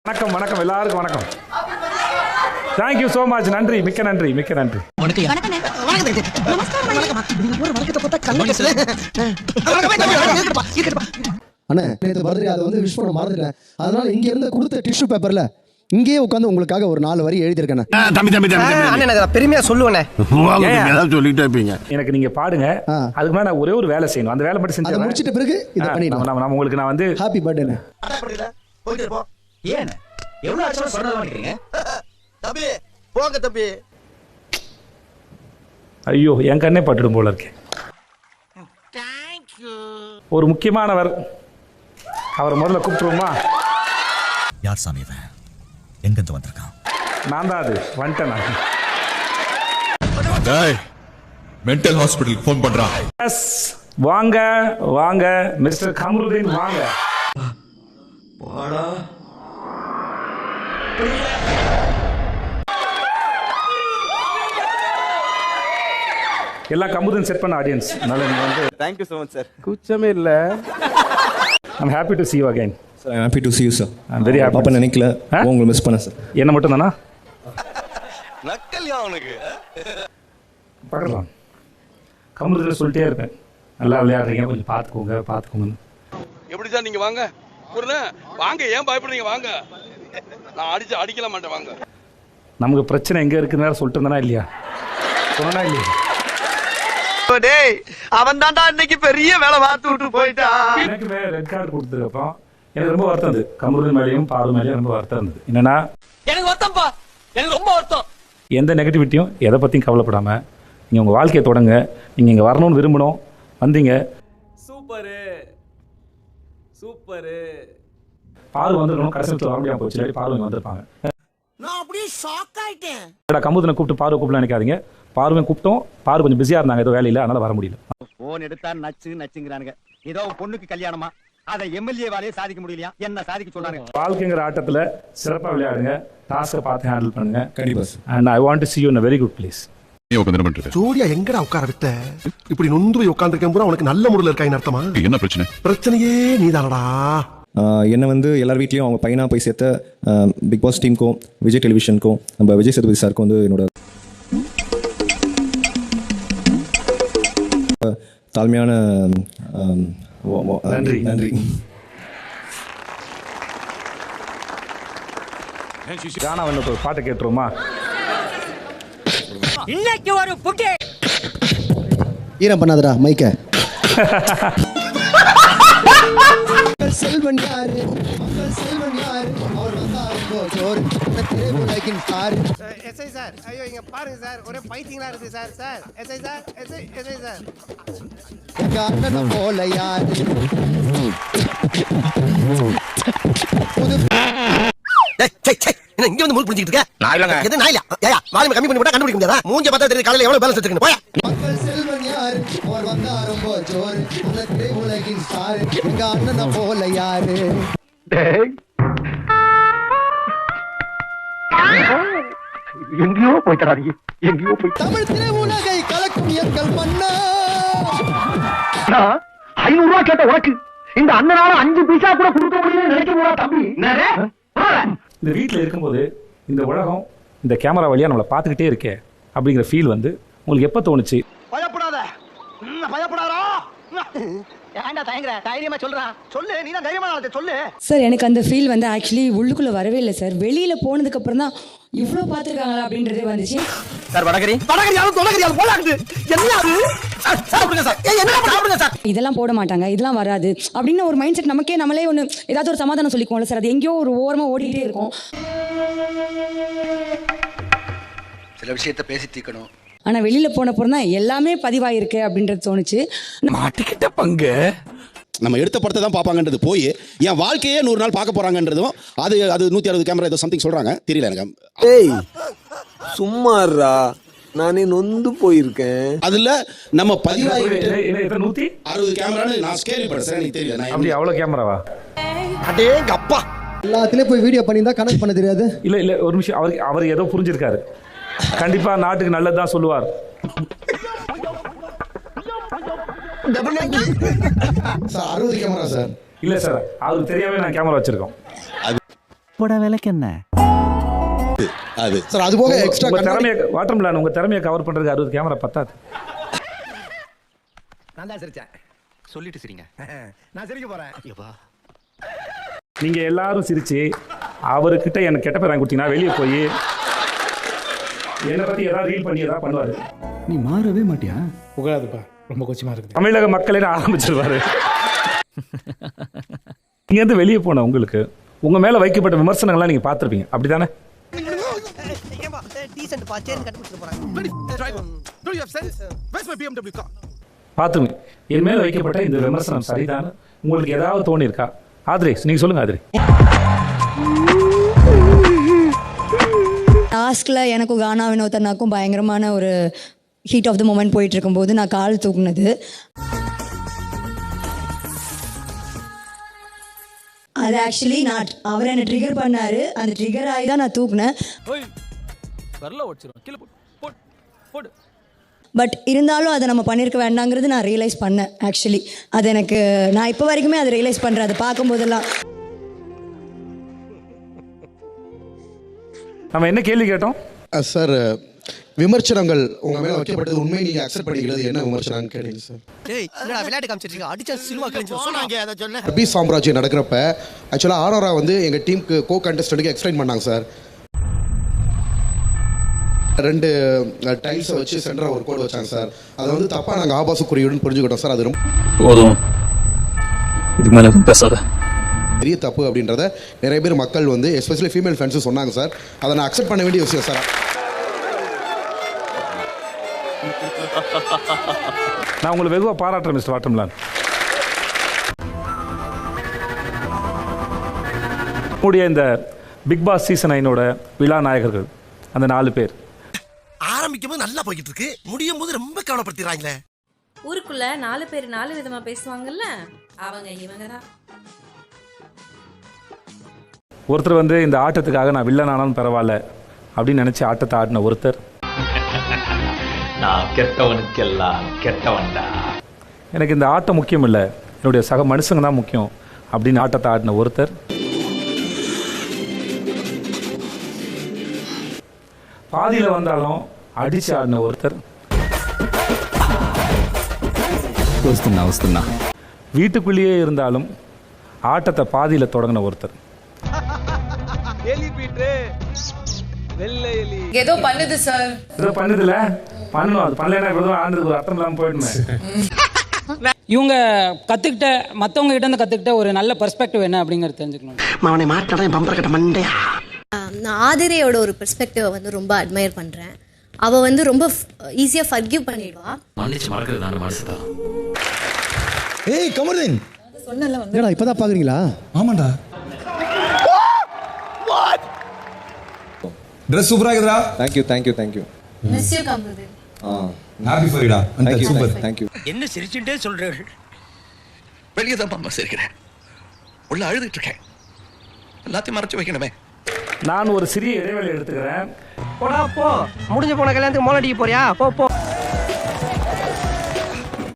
வணக்கம் வணக்கம் எல்லாருக்கும் வணக்கம். Thank you so much. நன்றி, மிக்க நன்றி, மிக்க நன்றி. அண்ணே நேற்று பர்த்டே அதை வந்து விஷ் பண்ண மறந்துட்டேன். அதனால இங்க இருந்து கொடுத்த டிஷ்யூ பேப்பர்ல இங்கேயே உட்காந்து உங்களுக்காக ஒரு 4 வரி எழுதியிருக்கேன். பெருமையா சொல்லுவேன். எனக்கு நீங்க பாடுங்க. அதுக்கு மேல நான் ஒரே ஒரு வேலை செய்யணும். அந்த வேலை மட்டும் செஞ்சு முடிச்சிட்ட பிறகு இதை பண்ணிடலாம். நான் உங்களுக்கு நான் வந்து ஹாப்பி பர்த்டே. ஏன் எவ்வளவு ஆச்சு சொன்னீங்க தம்பி? போங்க தம்பி. ஐயோ என் கண்ணே பட்டுடும் போல இருக்கு. ஒரு முக்கியமானவர், அவரை முதல்ல கூப்பிட்டுருவோமா? யார் சாமி இவன்? எங்கிருந்து வந்திருக்கான்? நான் தான் அது வந்துட்டேன். மென்டல் ஹாஸ்பிட்டல் ஃபோன் பண்றான். எஸ் வாங்க வாங்க மிஸ்டர் கமருதீன் வாங்க. எல்லாம் கமுதன் செட் பண்ண ஆடியன்ஸ். அதனால நீங்க வந்து Thank you so much sir. கூச்சமே இல்ல. I'm happy to see you again. Sir, I'm happy to see you sir. I'm very happy. பாப்பா நினைக்கல உங்களை மிஸ் பண்ண சார். என்ன மட்டும் தானா? நக்கல்யா அவனுக்கு. பார்க்கலாம். கமுதன் சொல்லிட்டே இருப்பேன். நல்லா விளையாடுறீங்க, கொஞ்சம் பாத்துக்கோங்க. எப்படி சார் நீங்க வாங்க. வாங்க, ஏன் பயப்படுறீங்க? வாங்க, நான் அடிக்கல மாட்டேன். வாங்க. நமக்கு பிரச்சனை எங்க இருக்குன்னு சொல்லிட்டு இருந்தானா இல்லையா? சொன்னா இல்லையா? டேய் அவன் தான்டா இன்னைக்கு பெரிய வேலை பார்த்து விட்டு போயிட்டான். எனக்கு ரெட் கார்டு கொடுத்ததுக்கப்புறம் எனக்கு ரொம்ப வருத்தம் இருந்தது. கமருதீன் மேலேயும் பாரு மேலேயும் ரொம்ப வருத்தம் இருந்தது. என்னன்னா எனக்கு வருத்தம்ப்பா, எனக்கு ரொம்ப வருத்தம். எந்த நெகட்டிவிட்டியும் எதை பற்றியும் கவலைப்படாமல் நீங்கள் உங்கள் வாழ்க்கையை தொடங்க. நீங்கள் இங்கே வரணும்னு விரும்பணும், வந்தீங்க. சூப்பரு பாரு வந்துருக்கணும். கடைசியில் வர முடியாமல் போச்சு. இல்லாட்டி பாரு இங்கே வந்திருப்பாங்க. நான் அப்படியே ஷாக் ஆயிட்டேன். கமுதனை கூப்பிட்டு பாரு கூப்பிடலாம் நினைக்காதீங்க. பார்வையும் கூப்பிட்டோம். பாரு கொஞ்சம் பிஸியாக இருந்தாங்க, ஏதோ வேலையில், அதனால் வர முடியல. போன் எடுத்தா நச்சுங்கிறானுங்க. ஏதோ பொண்ணுக்கு கல்யாணமா, அதை எம்எல்ஏ வாலையே சாதிக்க முடியலையா? என்ன சாதிக்க சொல்றாங்க? வாழ்க்கைங்கிற ஆட்டத்தில் சிறப்பாக விளையாடுங்க. டாஸ்க்கை பார்த்து ஹேண்டில் பண்ணுங்க. கண்டிப்பா. And I want to see you in a very good place. ஜோடியா எங்கடா உட்கார விட்ட? இப்படி நொந்து போய் உட்கார்ந்திருக்கேன் பூரா உனக்கு நல்ல மூடுல இருக்காங்க அர்த்தமா? என்ன பிரச்சனை? பிரச்சனையே நீதானடா. என்னை வந்து எல்லார் வீட்லேயும் அவங்க பையனாக போய் சேர்த்த பிக் பாஸ் டீமுக்கும் விஜய் டெலிவிஷனுக்கும் நம்ம விஜய் சேதுபதி சாருக்கும் வந்து என்னோட தாழ்மையான நன்றி. நன்றி. ஜானா வந்து ஒரு பாட்டை கேட்டுருமா? இன்னைக்கு ஒரு புட்டி ஈரம் பண்ணாதடா மைக்க. செல்வன் யாரு? செல்வன் யாரு? அவர் வந்தாருங்கோ ஜோர் உலகின் ஸ்டார். எஸ்ஐ சார், ஐயோ இங்க பாருங்க சார், ஒரே ஃபைட்டிங்கா இருக்கு sir. Sir SI sir, SI sir. எங்க அண்ணன் போல யாரு? என்ன இங்க வந்து மூல் புடிச்சிட்டு இருக்க? நான் இல்லங்க. எது நான் இல்ல. ஏயா வால்யூம் கம்மி பண்ணி போட்டா கண்டுபிடிக்க முடியாதா? மூஞ்ச பார்த்தா தெரியுது காலையில எவ்வளவு பேலன்ஸ் வச்சிருக்கீங்க. போயா. மக்கள் செல்வன் யாரு? அவர் வந்தாருங்கோ ஜோர் உலகின் ஸ்டார். எங்க அண்ணன் போல யாரு? எங்கேயோ போயிட்டாரு. எங்கேயோ போய் தமிழ் திரையுலகை கலக்கும் எங்கள் மன்னா. 500 ரூபாய் கேட்ட உனக்கு இந்த அண்ணனால 5 பைசா கூட கொடுக்க முடியும்னு நினைக்க போறா தம்பி. இந்த வீட்டில் இருக்கும்போது இந்த உலகம் இந்த கேமரா வழியாக நம்மளை பார்த்துக்கிட்டே இருக்கே அப்படிங்கிற ஃபீல் வந்து உங்களுக்கு எப்போ தோணுச்சு? பயப்படாத, பயப்படாரா. ஏன்டா தயங்குற? தைரியமா சொல்றா. சொல்லு, நீ தான் தைரியமா சொல்லு. சார் எனக்கு அந்த ஃபீல் வந்து ஆக்சுவலி உள்ளுக்குள்ளே வரவே இல்லை சார். வெளியில் போனதுக்கப்புறம் தான் இவ்வளோ பார்த்துருக்காங்களா அப்படின்றதே வந்துச்சு. சார் வடகரியாலும் தொலைகரியாலும் போலாக்குது. என்ன அது? சாப்பிடுங்க சார். என்ன சாப்பிடுங்க சார். இதெல்லாம் போட மாட்டாங்க, இதெல்லாம் வராது அப்படின்னு ஒரு மைண்ட் செட் நமக்கே நம்மளே ஒன்று ஏதாவது ஒரு சமாதானம் சொல்லிக்குவோம்ல சார். அது எங்கேயோ ஒரு ஓரமாக ஓடிக்கிட்டே இருக்கும். சில விஷயத்தை பேசி தீக்கணும். ஆனால் வெளியில் போனப்புறம் தான் எல்லாமே பதிவாயிருக்கு அப்படின்றது தோணுச்சு. மாட்டிக்கிட்ட பங்கு நம்ம எடுத்த படத்தை தான் பார்ப்பாங்கன்றது போய் என் வாழ்க்கையே 100 நாள் பார்க்க போறாங்கன்றதும் அது 160 கேமரா ஏதோ சம்திங் சொல்றாங்க, தெரியல எனக்கு. ஏய் சும்மாறா, நானே நொந்து போயிருக்கேன். அதுல நம்ம 160 கேமரான்னு நான் கேள்விப்பட்டேன் சார், எனக்கு தெரியல. அப்படி அவ்வளோ கேமராவா? அடேங்க அப்பா. எல்லாத்துலயும் போய் வீடியோ பண்ணியிருந்தா கனெக்ட் பண்ண தெரியாது. இல்லை ஒரு நிமிஷம். அவர் ஏதோ புரிஞ்சிருக்காரு. கண்டிப்பா நாட்டுக்கு நல்லதுதான் சொல்லுவார். Sir 60 camera sir. இல்லை சார், அவருக்கு தெரியாம நான் கேமரா வச்சிருக்கோம். போட விலைக்கு என்ன அது சார் அது போக எக்ஸ்ட்ரா உங்க திறமையை வாட்டர்மெலன் உங்க திறமையை கவர் பண்றதுக்கு 60 கேமரா பத்தாது. நான் தான் சிரிச்சேன். சொல்லிட்டு சரிங்க. நான் சிரிக்க போறேன். நீங்க எல்லாரும் சிரிச்சு அவர்கிட்ட எனக்கு கெட்ட பேர் வாங்கி கொடுத்தீங்கன்னா வெளியே போய் என்னை பத்தி ஏதாவது ரீல் பண்ணி ஏதாவது பண்ணுவாரு. நீ மாறவே மாட்டியா? புகழாதுப்பா, ரொம்ப கொச்சமா இருக்குது. தமிழக மக்களே ஆரம்பிச்சிருவாரு. இங்க இருந்து வெளியே போன உங்களுக்கு உங்க மேல வைக்கப்பட்ட விமர்சனங்கள்லாம் நீங்க பார்த்திருப்பீங்க, அப்படிதானே? பார்த்துருங்க. என் மேல வைக்கப்பட்ட இந்த விமர்சனம் சரிதானே உங்களுக்கு ஏதாவது தோணி இருக்கா? ஆதிரே நீங்க சொல்லுங்க. ஆதிரே, டாஸ்கில் எனக்கும் கானா வினோதனாக்கும் பயங்கரமான ஒரு ஹீட் ஆஃப் த மொமெண்ட் போயிட்டு இருக்கும்போது நான் கால் தூக்குனது, அது ஆக்சுவலி நான் அவர் என்னை ட்ரிகர் பண்ணாரு. அந்த ட்ரிகர் ஆகி தான் நான் தூக்குனேன். பட் இருந்தாலும் அதை நம்ம பண்ணியிருக்க வேண்டாங்கிறது நான் ரியலைஸ் பண்ணேன். ஆக்சுவலி அது எனக்கு நான் இப்போ வரைக்குமே அதை ரியலைஸ் பண்ணுறேன். அதை பார்க்கும்போதெல்லாம். நம்ம என்ன கேள்வி கேட்டோம் சார்? விமர்சனங்கள் உங்க மேல வைக்கப்பட்டது உண்மை நீங்க அக்செப்ட் பண்ணிக்கிறது என்ன விமர்சனம் கேட்டீங்க சார்? டேய் என்னடா விளையாட்டு காமிச்சிட்டு அடிச்சா சினிமா கழிச்சு சொன்னாங்க அத சொல்ல. பி சாம்ராஜ்யம் நடக்கிறப்ப ஆக்சுவலா ஆரோரா வந்து எங்க டீமுக்கு கோ கண்டஸ்டன்ட்க்கு எக்ஸ்பிளைன் பண்ணாங்க சார். 2 டைல்ஸை வச்சு சென்டரா ஒரு கோடு வச்சாங்க சார். அதை வந்து தப்பா நாங்கள் ஆபாச குறியீடுன்னு புரிஞ்சுக்கிட்டோம் சார். அது ரொம்ப போதும், இதுக்கு மேலே பேசாத. பெரிய தப்பு அப்படின்றத நிறைய பேர் மக்கள் வந்து எஸ்பெஷலி ஃபீமேல் ஃபேன்ஸும் சொன்னாங்க சார். அதை நான் அக்செப்ட் பண்ண வேண்டிய விஷயம் சார். நான் உங்களை வெகுவாக பாராட்டுறேன் மிஸ்டர் வாட்டர்மெலன். நம்முடைய இந்த பிக் பாஸ் சீசன் 9 விழா நாயகர்கள் அந்த 4 பேர் ஆரம்பிக்கும் போது நல்லா போய்கிட்டு இருக்கு, முடியும் போது ரொம்ப கவலைப்படுத்திடுறாங்களே. ஊருக்குள்ள 4 பேர் 4 விதமா பேசுவாங்கல்ல, அவங்க இவங்க தான். ஒருத்தர் வந்து இந்த ஆட்டத்துக்காக நான் வில்லன் ஆனாலும் பரவாயில்ல அப்படின்னு நினைச்சு ஆட்டத்தை ஆடின ஒருத்தர். நான் கெட்டவனுக்கெல்லாம் கெட்டவன்டா. எனக்கு இந்த ஆட்டம் முக்கியம் இல்லை, என்னுடைய சக மனுஷங்க தான் முக்கியம் அப்படின்னு ஆட்டத்தை ஆடின ஒருத்தர். பாதியில் வந்தாலும் அடிச்சு ஆடின ஒருத்தர். வீட்டுக்குள்ளேயே இருந்தாலும் ஆட்டத்தை பாதியில் தொடங்கின ஒருத்தர். ஏதோ பண்ணுது சார், ஏதோ பண்ணுதுல பண்ணணும். அது பண்ணலைன்னா இவ்வளோ ஆண்டுக்கு ஒரு அர்த்தம் இல்லாமல் போயிடுமே. இவங்க கற்றுக்கிட்ட மற்றவங்க கிட்ட இருந்து கற்றுக்கிட்ட ஒரு நல்ல பெர்ஸ்பெக்டிவ் என்ன அப்படிங்கிறது தெரிஞ்சுக்கணும். அவனை மாட்டான் பம்பர் கட்ட மண்டையா. நான் ஆதிரையோட ஒரு பெர்ஸ்பெக்டிவை வந்து ரொம்ப அட்மையர் பண்ணுறேன். அவள் வந்து ரொம்ப ஈஸியாக ஃபர்கிவ் பண்ணிடுவா. மன்னிச்சு மறக்கிறது நான் மனசுதான். ஏய் கமர்தீன், சொன்னல வந்து என்னடா இப்பதான் பாக்குறீங்களா? ஆமாண்டா. Dress சூப்பரா இருக்குடா. Thank you. Miss you Kamaruddin. Happy for you டா. Thank you. என்ன சிரிச்சுட்டே சொல்றீர்கள்? வெளியே தான் மாமா சிரிக்கிறேன், உள்ள அழுதுட்டு இருக்கேன். எல்லாத்தையும் மறைச்சு வைக்கணுமே. நான் ஒரு சிறிய இடைவெளி எடுத்துக்கிறேன். போடா போ, முடிஞ்சு போன கல்யாணத்துக்கு மோளடிக்க போறியா? போ போ.